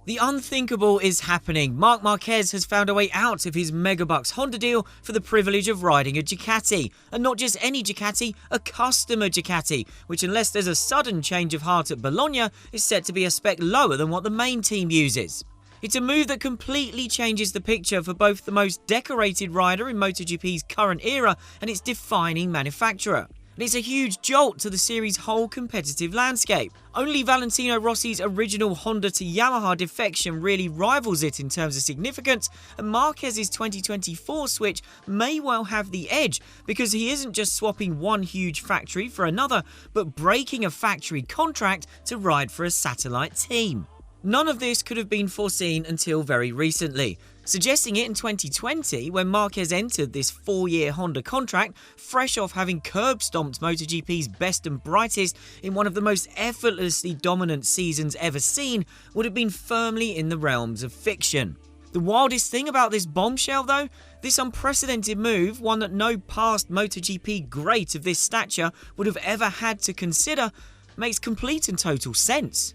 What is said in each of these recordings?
The unthinkable is happening. Marc Marquez has found a way out of his megabucks Honda deal for the privilege of riding a Ducati. And not just any Ducati, a customer Ducati, which unless there's a sudden change of heart at Bologna, is set to be a spec lower than what the main team uses. It's a move that completely changes the picture for both the most decorated rider in MotoGP's current era and its defining manufacturer. And it's a huge jolt to the series' whole competitive landscape. Only Valentino Rossi's original Honda to Yamaha defection really rivals it in terms of significance, and Marquez's 2024 switch may well have the edge because he isn't just swapping one huge factory for another, but breaking a factory contract to ride for a satellite team. None of this could have been foreseen until very recently, suggesting it in 2020 when Marquez entered this 4-year Honda contract, fresh off having curb-stomped MotoGP's best and brightest in one of the most effortlessly dominant seasons ever seen, would have been firmly in the realms of fiction. The wildest thing about this bombshell though, this unprecedented move, one that no past MotoGP great of this stature would have ever had to consider, makes complete and total sense.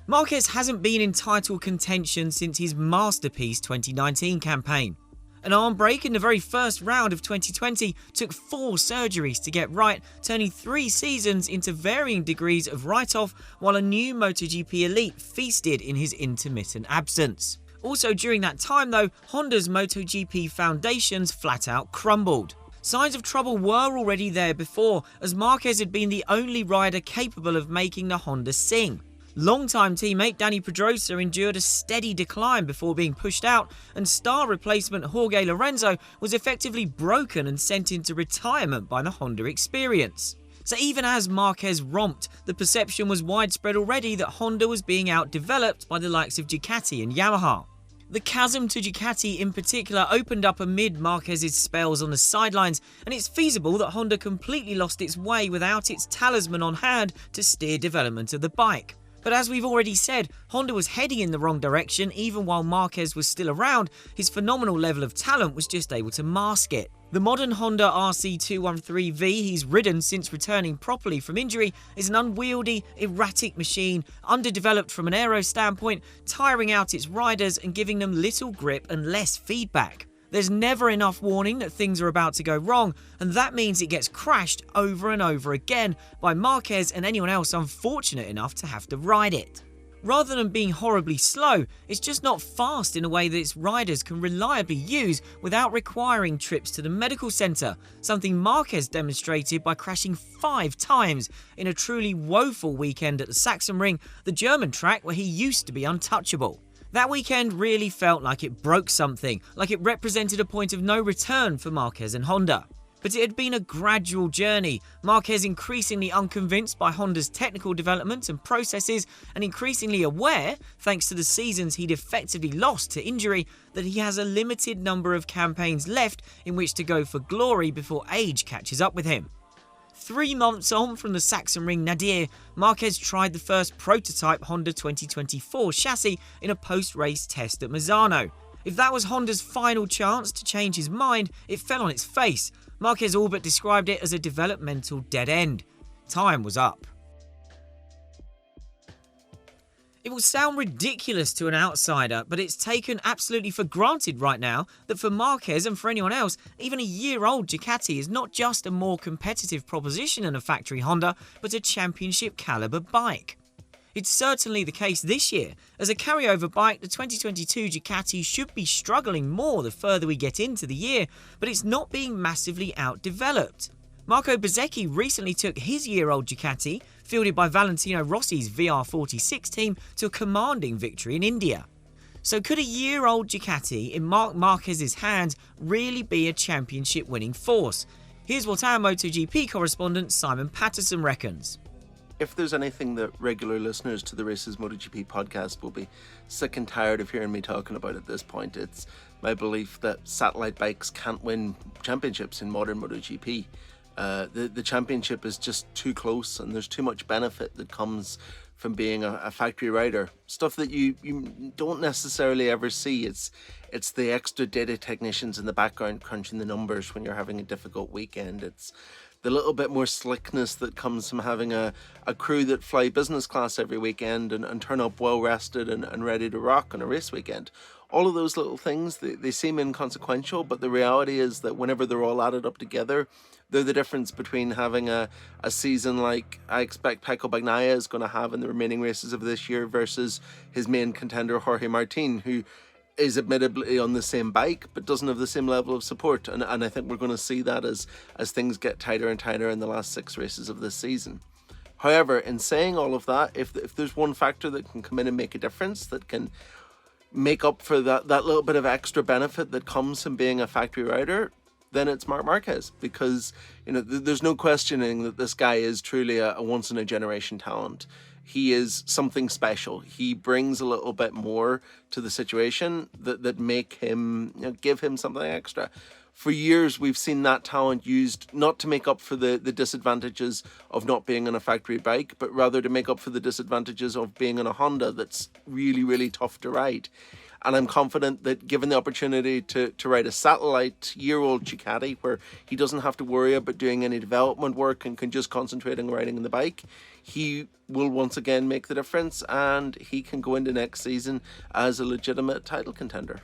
Marquez hasn't been in title contention since his masterpiece 2019 campaign. An arm break in the very first round of 2020 took 4 surgeries to get right, turning 3 seasons into varying degrees of write-off, while a new MotoGP elite feasted in his intermittent absence. Also during that time though, Honda's MotoGP foundations flat out crumbled. Signs of trouble were already there before, as Marquez had been the only rider capable of making the Honda sing. Longtime teammate Dani Pedrosa endured a steady decline before being pushed out, and star replacement Jorge Lorenzo was effectively broken and sent into retirement by the Honda experience. So even as Marquez romped, the perception was widespread already that Honda was being outdeveloped by the likes of Ducati and Yamaha. The chasm to Ducati in particular opened up amid Marquez's spells on the sidelines, and it's feasible that Honda completely lost its way without its talisman on hand to steer development of the bike. But as we've already said, Honda was heading in the wrong direction even while Marquez was still around. His phenomenal level of talent was just able to mask it. The modern Honda RC213V he's ridden since returning properly from injury is an unwieldy, erratic machine, underdeveloped from an aero standpoint, tiring out its riders and giving them little grip and less feedback. There's never enough warning that things are about to go wrong, and that means it gets crashed over and over again by Marquez and anyone else unfortunate enough to have to ride it. Rather than being horribly slow, it's just not fast in a way that its riders can reliably use without requiring trips to the medical centre, something Marquez demonstrated by crashing 5 times in a truly woeful weekend at the Sachsenring, the German track where he used to be untouchable. That weekend really felt like it broke something, like it represented a point of no return for Marquez and Honda. But it had been a gradual journey, Marquez increasingly unconvinced by Honda's technical development and processes, and increasingly aware, thanks to the seasons he'd effectively lost to injury, that he has a limited number of campaigns left in which to go for glory before age catches up with him. 3 months on from the Sachsenring Nadir, Marquez tried the first prototype Honda 2024 chassis in a post-race test at Misano. If that was Honda's final chance to change his mind, it fell on its face. Marquez all but described it as a developmental dead end. Time was up. It will sound ridiculous to an outsider, but it's taken absolutely for granted right now that for Marquez and for anyone else, even a year-old Ducati is not just a more competitive proposition than a factory Honda, but a championship caliber bike. It's certainly the case this year. As a carryover bike, the 2022 Ducati should be struggling more the further we get into the year, but it's not being massively outdeveloped. Marco Bezzecchi recently took his year-old Ducati, fielded by Valentino Rossi's VR46 team, to a commanding victory in India. So could a year-old Ducati in Marc Marquez's hands really be a championship-winning force? Here's what our MotoGP correspondent Simon Patterson reckons. If there's anything that regular listeners to the Races MotoGP podcast will be sick and tired of hearing me talking about at this point, it's my belief that satellite bikes can't win championships in modern MotoGP. The championship is just too close, and there's too much benefit that comes from being a factory rider. Stuff that you don't necessarily ever see. It's the extra data technicians in the background crunching the numbers when you're having a difficult weekend. It's the little bit more slickness that comes from having a crew that fly business class every weekend and turn up well rested and ready to rock on a race weekend. All of those little things, they seem inconsequential, but the reality is that whenever they're all added up together, they're the difference between having a season like I expect Pecco Bagnaia is going to have in the remaining races of this year versus his main contender Jorge Martin, who is admittedly on the same bike but doesn't have the same level of support, and I think we're going to see that as things get tighter and tighter in the last 6 races of this season. However, in saying all of that, if there's one factor that can come in and make a difference, that can make up for that little bit of extra benefit that comes from being a factory rider, then it's Marc Marquez, because there's no questioning that this guy is truly a once in a generation talent. He is something special. He brings a little bit more to the situation that make him, give him something extra. For years, we've seen that talent used not to make up for the disadvantages of not being on a factory bike, but rather to make up for the disadvantages of being on a Honda that's really, really tough to ride. And I'm confident that given the opportunity to ride a satellite-year-old Ducati, where he doesn't have to worry about doing any development work and can just concentrate on riding the bike, he will once again make the difference, and he can go into next season as a legitimate title contender.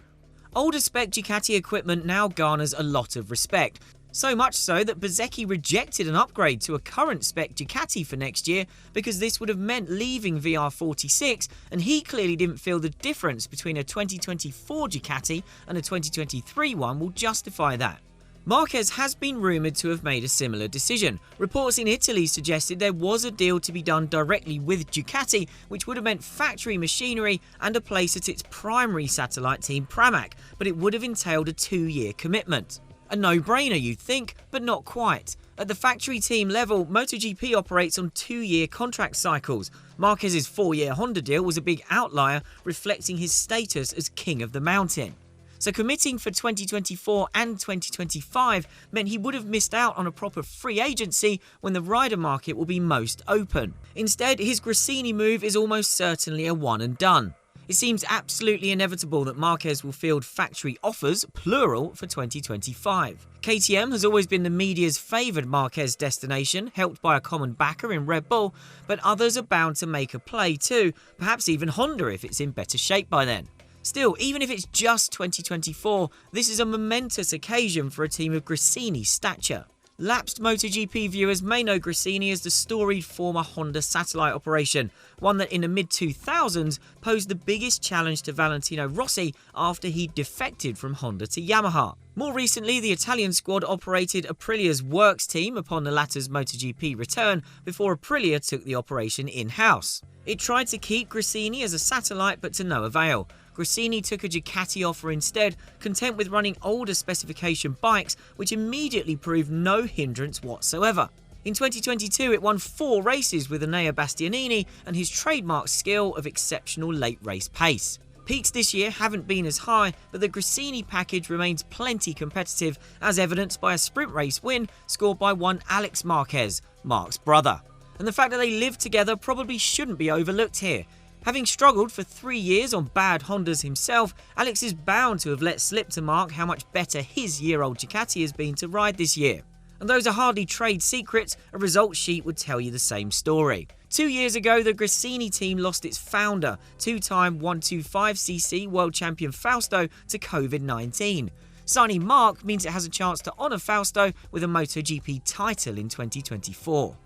Older spec Ducati equipment now garners a lot of respect. So much so that Bezzecchi rejected an upgrade to a current spec Ducati for next year because this would have meant leaving VR46, and he clearly didn't feel the difference between a 2024 Ducati and a 2023 one will justify that. Marquez has been rumoured to have made a similar decision. Reports in Italy suggested there was a deal to be done directly with Ducati, which would have meant factory machinery and a place at its primary satellite team Pramac, but it would have entailed a 2-year commitment. A no-brainer, you'd think, but not quite. At the factory team level, MotoGP operates on 2-year contract cycles. Marquez's 4-year Honda deal was a big outlier, reflecting his status as king of the mountain. So committing for 2024 and 2025 meant he would have missed out on a proper free agency when the rider market will be most open. Instead, his Gresini move is almost certainly a one and done. It seems absolutely inevitable that Marquez will field factory offers, plural, for 2025. KTM has always been the media's favoured Marquez destination, helped by a common backer in Red Bull, but others are bound to make a play too, perhaps even Honda if it's in better shape by then. Still, even if it's just 2024, this is a momentous occasion for a team of Gresini's stature. Lapsed MotoGP viewers may know Gresini as the storied former Honda satellite operation, one that in the mid-2000s posed the biggest challenge to Valentino Rossi after he defected from Honda to Yamaha. More recently, the Italian squad operated Aprilia's works team upon the latter's MotoGP return before Aprilia took the operation in-house. It tried to keep Gresini as a satellite, but to no avail. Gresini took a Ducati offer instead, content with running older specification bikes, which immediately proved no hindrance whatsoever. In 2022, it won 4 races with Enea Bastianini and his trademark skill of exceptional late race pace. Peaks this year haven't been as high, but the Gresini package remains plenty competitive, as evidenced by a sprint race win scored by one Alex Marquez, Marc's brother. And the fact that they live together probably shouldn't be overlooked here. Having struggled for 3 years on bad Hondas himself, Alex is bound to have let slip to Marc how much better his year-old Ducati has been to ride this year. And those are hardly trade secrets, a results sheet would tell you the same story. 2 years ago, the Gresini team lost its founder, 2-time 125cc world champion Fausto, to COVID-19. Signing Marc means it has a chance to honour Fausto with a MotoGP title in 2024.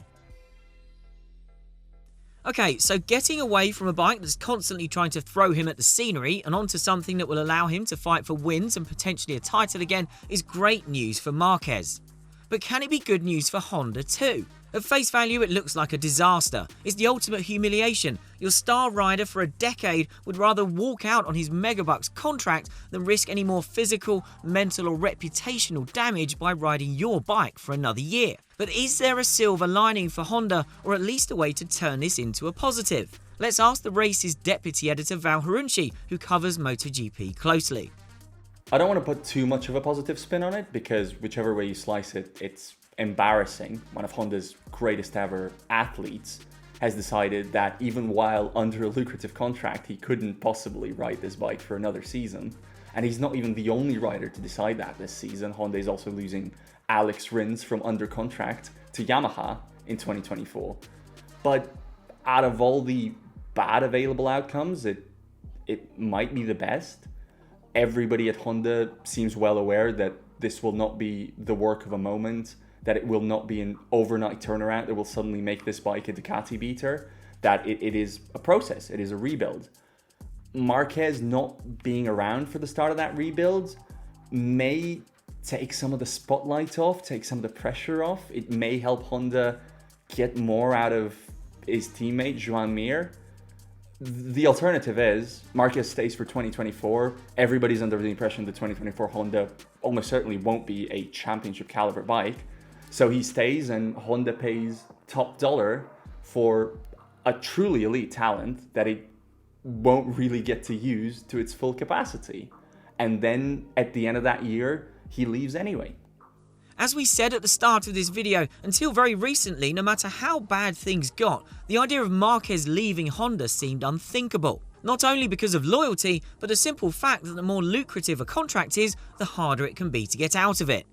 Okay, so getting away from a bike that's constantly trying to throw him at the scenery and onto something that will allow him to fight for wins and potentially a title again is great news for Marquez. But can it be good news for Honda too? At face value, it looks like a disaster. It's the ultimate humiliation. Your star rider for a decade would rather walk out on his megabucks contract than risk any more physical, mental or reputational damage by riding your bike for another year. But is there a silver lining for Honda, or at least a way to turn this into a positive? Let's ask the race's deputy editor Val Harunci, who covers MotoGP closely. I don't want to put too much of a positive spin on it, because whichever way you slice it, it's embarrassing. One of Honda's greatest ever athletes has decided that even while under a lucrative contract, he couldn't possibly ride this bike for another season. And he's not even the only rider to decide that this season. Honda is also losing Alex Rins from under contract to Yamaha in 2024. But out of all the bad available outcomes, it might be the best. Everybody at Honda seems well aware that this will not be the work of a moment, that it will not be an overnight turnaround that will suddenly make this bike a Ducati beater, that it is a process, it is a rebuild. Marquez not being around for the start of that rebuild may take some of the spotlight off, take some of the pressure off. It may help Honda get more out of his teammate, Joan Mir. The alternative is Marquez stays for 2024. Everybody's under the impression that 2024 Honda almost certainly won't be a championship caliber bike. So he stays and Honda pays top dollar for a truly elite talent that it won't really get to use to its full capacity. And then at the end of that year, he leaves anyway. As we said at the start of this video, until very recently, no matter how bad things got, the idea of Marquez leaving Honda seemed unthinkable. Not only because of loyalty, but the simple fact that the more lucrative a contract is, the harder it can be to get out of it.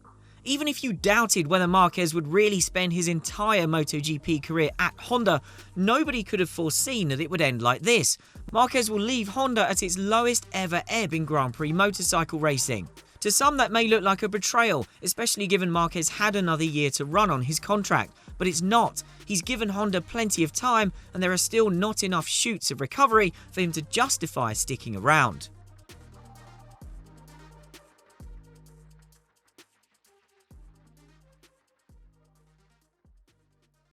Even if you doubted whether Marquez would really spend his entire MotoGP career at Honda, nobody could have foreseen that it would end like this. Marquez will leave Honda at its lowest ever ebb in Grand Prix motorcycle racing. To some that may look like a betrayal, especially given Marquez had another year to run on his contract, but it's not. He's given Honda plenty of time and there are still not enough shoots of recovery for him to justify sticking around.